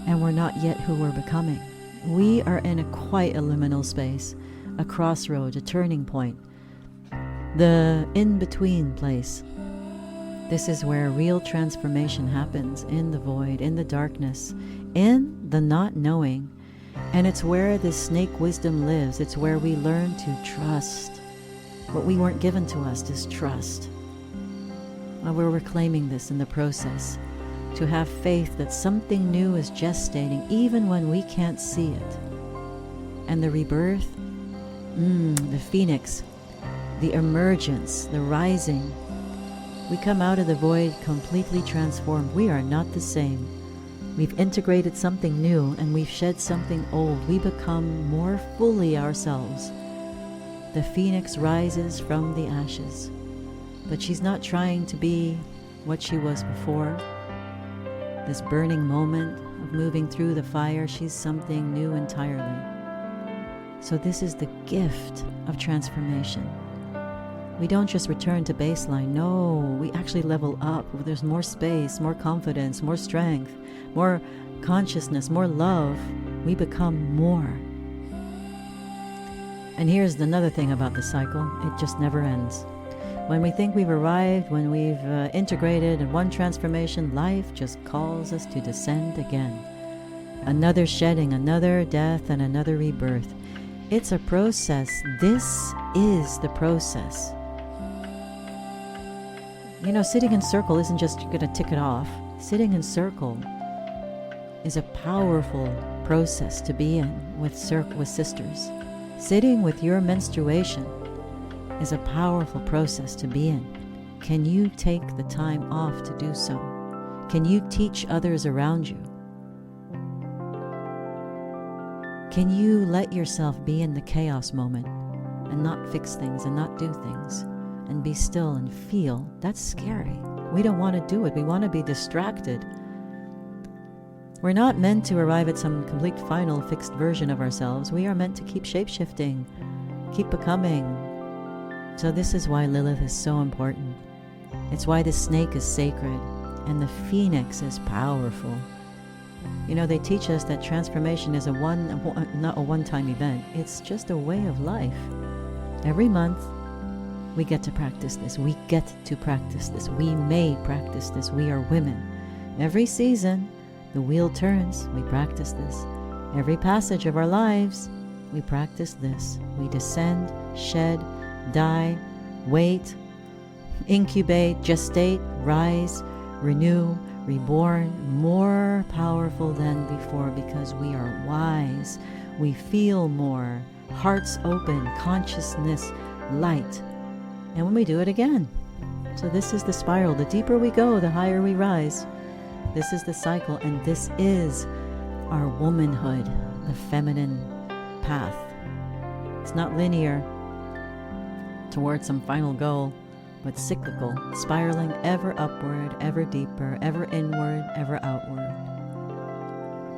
and we're not yet who we're becoming. We are in a quite a liminal space, a crossroad, a turning point, the in-between place. This is where real transformation happens, in the void, in the darkness, in the not knowing. And it's where this snake wisdom lives. It's where we learn to trust. What we weren't given to us is trust. And we're reclaiming this in the process. To have faith that something new is gestating, even when we can't see it. And the rebirth, the phoenix, the emergence, the rising. We come out of the void completely transformed. We are not the same. We've integrated something new and we've shed something old. We become more fully ourselves. The phoenix rises from the ashes. But she's not trying to be what she was before. This burning moment of moving through the fire, she's something new entirely. So this is the gift of transformation. We don't just return to baseline. No, we actually level up. There's more space, more confidence, more strength, more consciousness, more love. We become more. And here's another thing about the cycle. It just never ends. When we think we've arrived, when we've integrated in one transformation, life just calls us to descend again. Another shedding, another death, and another rebirth. It's a process. This is the process. You know, sitting in circle isn't just going to tick it off. Sitting in circle is a powerful process to be in with sisters. Sitting with your menstruation is a powerful process to be in. Can you take the time off to do so? Can you teach others around you? Can you let yourself be in the chaos moment and not fix things and not do things and be still and feel? That's scary. We don't want to do it. We want to be distracted. We're not meant to arrive at some complete final fixed version of ourselves. We are meant to keep shape-shifting, keep becoming. So this is why Lilith is so important. It's why the snake is sacred and the phoenix is powerful. You know, they teach us that transformation is not a one-time event. It's just a way of life. Every month, we get to practice this. We get to practice this. We may practice this. We are women. Every season, the wheel turns. We practice this. Every passage of our lives, we practice this. We descend, shed, die, wait, incubate, gestate, rise, renew, reborn, more powerful than before because we are wise. We feel more, hearts open, consciousness light. And when we do it again. So this is the spiral. The deeper we go, the higher we rise. This is the cycle, and this is our womanhood, the feminine path. It's not linear towards some final goal, but cyclical, spiraling ever upward, ever deeper, ever inward, ever outward.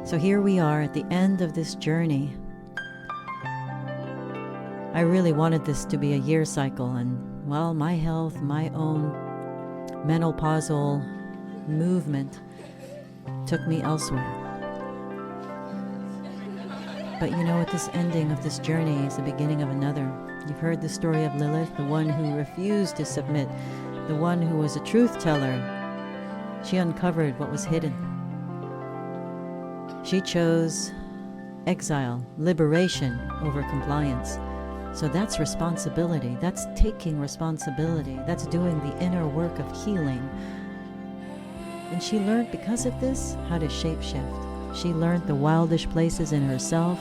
So here we are at the end of this journey. I really wanted this to be a year cycle, and well, my health, my own menopausal movement took me elsewhere. But you know, at this ending of this journey is the beginning of another. You've heard the story of Lilith, the one who refused to submit, the one who was a truth teller. She uncovered what was hidden. She chose exile, liberation over compliance. So that's responsibility. That's taking responsibility. That's doing the inner work of healing. And she learned, because of this, how to shapeshift. She learned the wildish places in herself,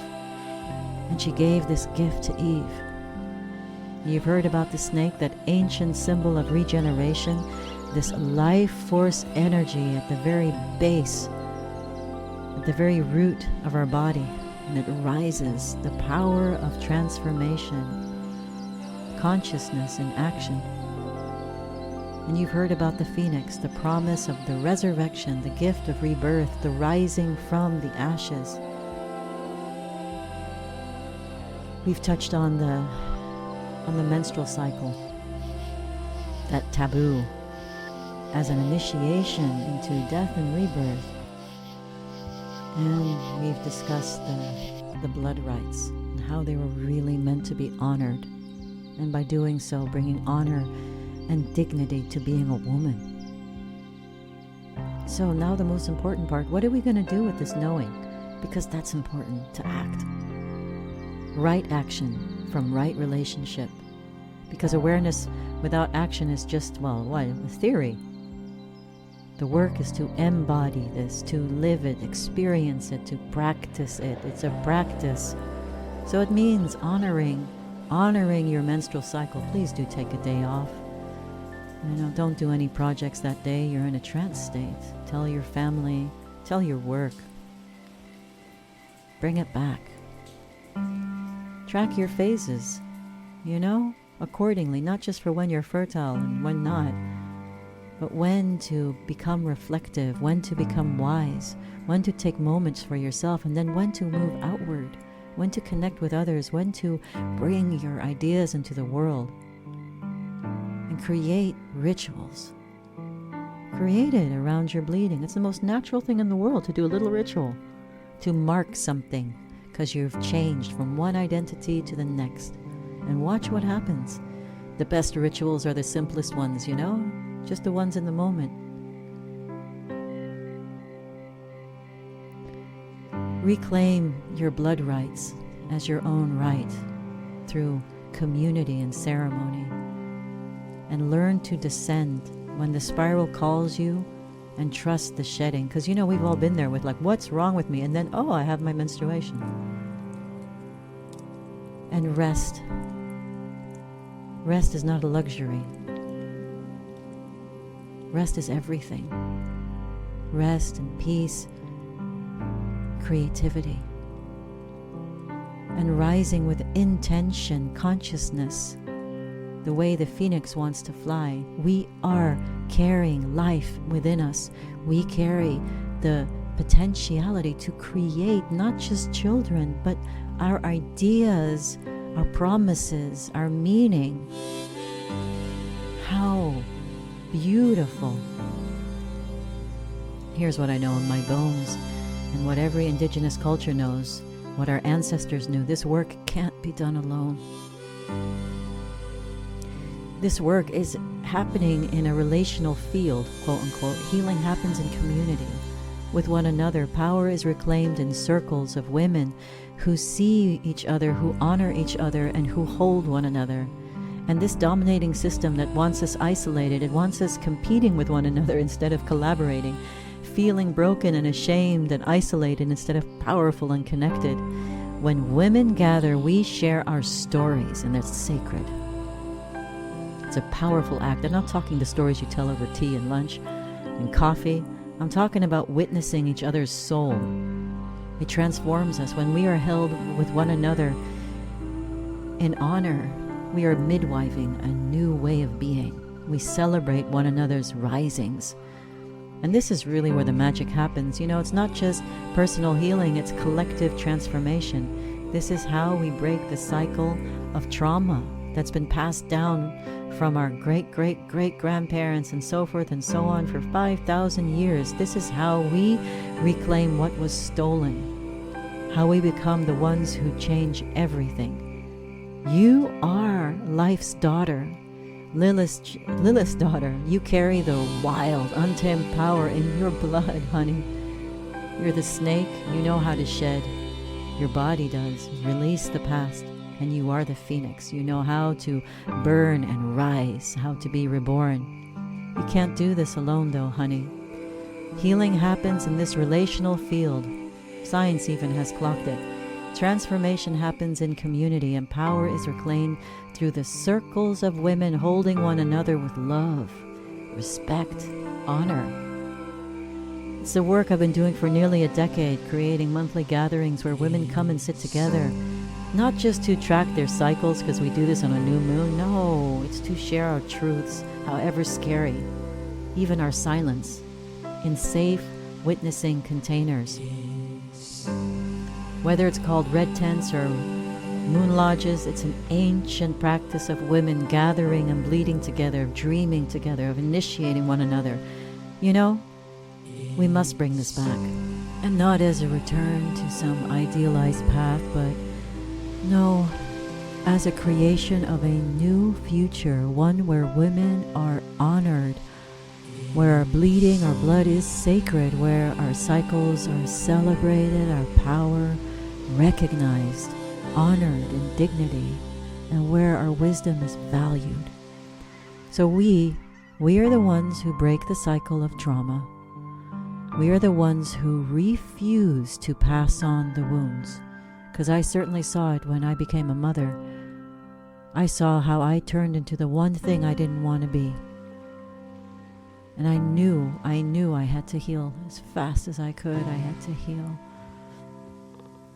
and she gave this gift to Eve. You've heard about the snake, that ancient symbol of regeneration, this life force energy at the very base, at the very root of our body. And it rises, the power of transformation, consciousness in action. And you've heard about the phoenix, the promise of the resurrection, the gift of rebirth, the rising from the ashes. We've touched on the menstrual cycle, that taboo, as an initiation into death and rebirth. And we've discussed the blood rites and how they were really meant to be honored. And by doing so, bringing honor and dignity to being a woman. So now the most important part, what are we going to do with this knowing? Because that's important, to act. Right action from right relationship. Because awareness without action is just, well, what? A theory. The work is to embody this, to live it, experience it, to practice it. It's a practice. So it means honoring your menstrual cycle. Please do take a day off. Don't do any projects that day. You're in a trance state. Tell your family, tell your work. Bring it back. Track your phases, accordingly, not just for when you're fertile and when not. But when to become reflective, when to become wise, when to take moments for yourself, and then when to move outward, when to connect with others, when to bring your ideas into the world, and create rituals. Create it around your bleeding. It's the most natural thing in the world to do a little ritual, to mark something, because you've changed from one identity to the next. And watch what happens. The best rituals are the simplest ones, just the ones in the moment. Reclaim your blood rites as your own right through community and ceremony. And learn to descend when the spiral calls you, and trust the shedding. Because we've all been there with what's wrong with me? And then, I have my menstruation. And rest. Rest is not a luxury. Rest is everything. Rest and peace, creativity. And rising with intention, consciousness, the way the phoenix wants to fly. We are carrying life within us. We carry the potentiality to create not just children, but our ideas, our promises, our meaning. How beautiful. Here's what I know in my bones, and what every indigenous culture knows, what our ancestors knew. This work can't be done alone. This work is happening in a relational field, quote unquote. Healing happens in community. with one another. Power is reclaimed in circles of women who see each other, who honor each other, and who hold one another. And this dominating system that wants us isolated, it wants us competing with one another instead of collaborating, feeling broken and ashamed and isolated instead of powerful and connected. When women gather, we share our stories, and that's sacred. It's a powerful act. I'm not talking the stories you tell over tea and lunch and coffee. I'm talking about witnessing each other's soul. It transforms us. When we are held with one another in honor, we are midwifing a new way of being. We celebrate one another's risings. And this is really where the magic happens. You know, it's not just personal healing, it's collective transformation. This is how we break the cycle of trauma that's been passed down from our great-great-great-grandparents and so forth and so on for 5,000 years. This is how we reclaim what was stolen, how we become the ones who change everything. You are life's daughter, Lilith's daughter. You carry the wild, untamed power in your blood, honey. You're the snake. You know how to shed. Your body does. Release the past. And you are the phoenix. You know how to burn and rise, how to be reborn. You can't do this alone, though, honey. Healing happens in this relational field. Science even has clocked it. Transformation happens in community, and power is reclaimed through the circles of women holding one another with love, respect, honor. It's the work I've been doing for nearly a decade, creating monthly gatherings where women come and sit together, not just to track their cycles because we do this on a new moon. No, it's to share our truths, however scary, even our silence, in safe witnessing containers. Whether it's called red tents or moon lodges, it's an ancient practice of women gathering and bleeding together, of dreaming together, of initiating one another. You know, we must bring this back. And not as a return to some idealized path, but no, as a creation of a new future, one where women are honored, where our bleeding, our blood is sacred, where our cycles are celebrated, our power recognized, honored in dignity, and where our wisdom is valued. So we are the ones who break the cycle of trauma. We are the ones who refuse to pass on the wounds. Because I certainly saw it when I became a mother. I saw how I turned into the one thing I didn't want to be. And I knew I had to heal as fast as I could. I had to heal.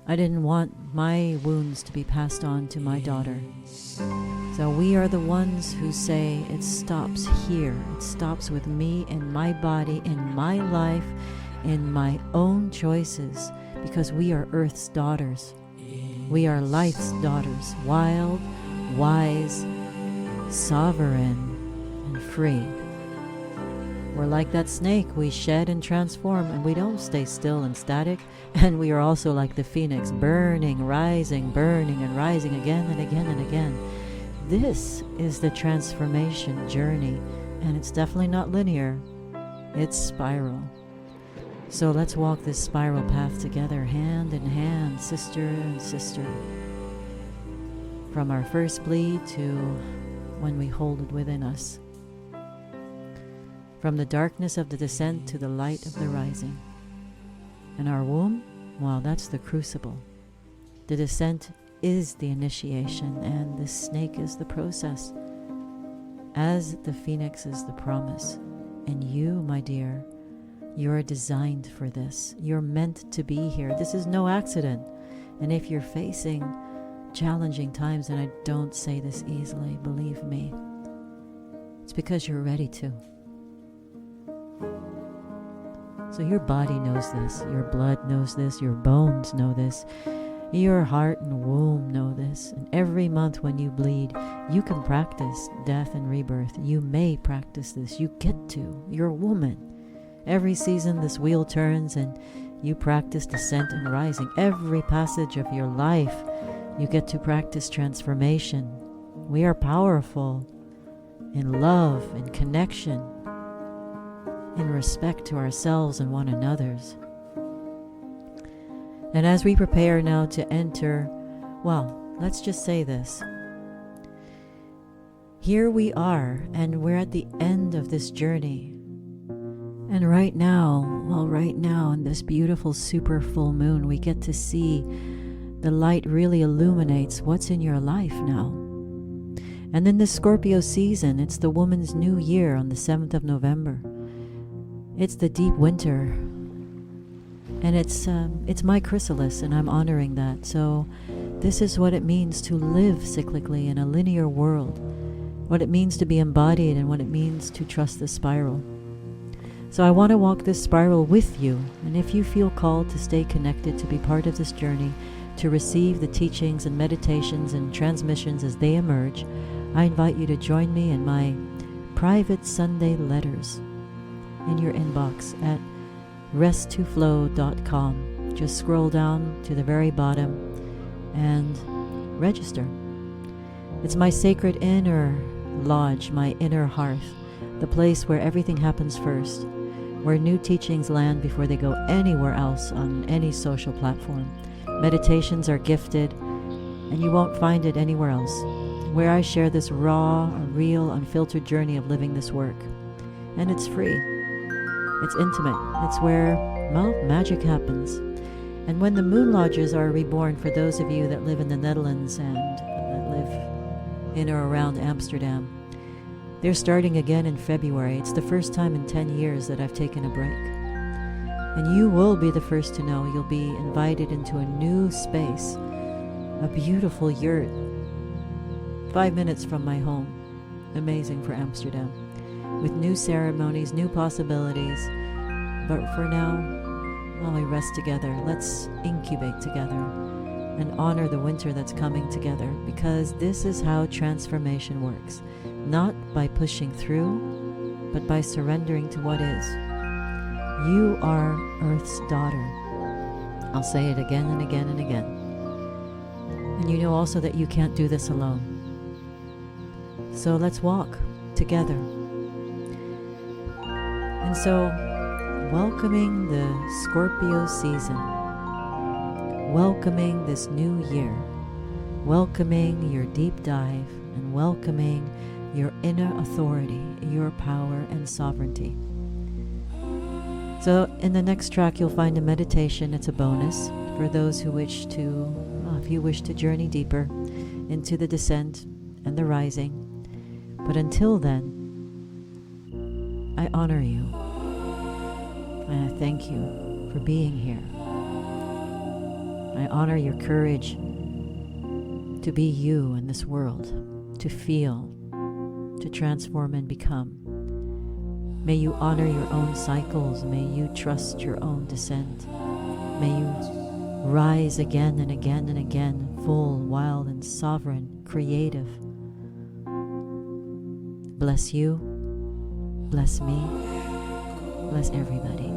I didn't want my wounds to be passed on to my daughter. So we are the ones who say it stops here. It stops with me and my body, in my life, in my own choices, because we are Earth's daughters. We are life's daughters, wild, wise, sovereign, and free. We're like that snake. We shed and transform, and we don't stay still and static. And we are also like the phoenix, burning, rising, burning, and rising again and again and again. This is the transformation journey, and it's definitely not linear. It's spiral. So let's walk this spiral path together, hand in hand, sister and sister. From our first bleed to when we hold it within us. From the darkness of the descent to the light of the rising. And our womb, well, that's the crucible. The descent is the initiation, and the snake is the process. As the phoenix is the promise. And you, my dear, you're designed for this. You're meant to be here. This is no accident. And if you're facing challenging times, and I don't say this easily, believe me, it's because you're ready to. So your body knows this. Your blood knows this. Your bones know this. Your heart and womb know this. And every month when you bleed, you can practice death and rebirth. You may practice this. You get to. You're a woman. Every season this wheel turns and you practice descent and rising. Every passage of your life, you get to practice transformation. We are powerful in love, in connection, in respect to ourselves and one another's. And as we prepare now to enter, well, let's just say this. Here we are, and we're at the end of this journey. And right now, in this beautiful super full moon, we get to see the light really illuminates what's in your life now. And in this Scorpio season, it's the woman's new year on the 7th of November. It's the deep winter. And it's my chrysalis, and I'm honoring that. So this is what it means to live cyclically in a linear world, what it means to be embodied, and what it means to trust the spiral. So I want to walk this spiral with you, and if you feel called to stay connected, to be part of this journey, to receive the teachings and meditations and transmissions as they emerge, I invite you to join me in my private Sunday letters in your inbox at rest2flow.com. Just scroll down to the very bottom and register. It's my sacred inner lodge, my inner hearth, the place where everything happens first, where new teachings land before they go anywhere else on any social platform. Meditations are gifted, and you won't find it anywhere else, where I share this raw, real, unfiltered journey of living this work. And it's free. It's intimate. It's where, well, magic happens. And when the moon lodges are reborn, for those of you that live in the Netherlands and that live in or around Amsterdam, they're starting again in February. It's the first time in 10 years that I've taken a break. And you will be the first to know. You'll be invited into a new space, a beautiful yurt, 5 minutes from my home. Amazing for Amsterdam. With new ceremonies, new possibilities. But for now, while we rest together, let's incubate together and honor the winter that's coming together, because this is how transformation works. Not by pushing through, but by surrendering to what is. You are Earth's daughter. I'll say it again and again and again. And you know also that you can't do this alone. So let's walk together. And so, welcoming the Scorpio season, welcoming this new year, welcoming your deep dive, and welcoming your inner authority, your power and sovereignty. So in the next track, you'll find a meditation. It's a bonus for those who wish to, if you wish to journey deeper into the descent and the rising. But until then, I honor you. And I thank you for being here. I honor your courage to be you in this world, to feel, to transform and become. May you honor your own cycles. May you trust your own descent. May you rise again and again and again, full, wild, and sovereign, creative. Bless you. Bless me. Bless everybody.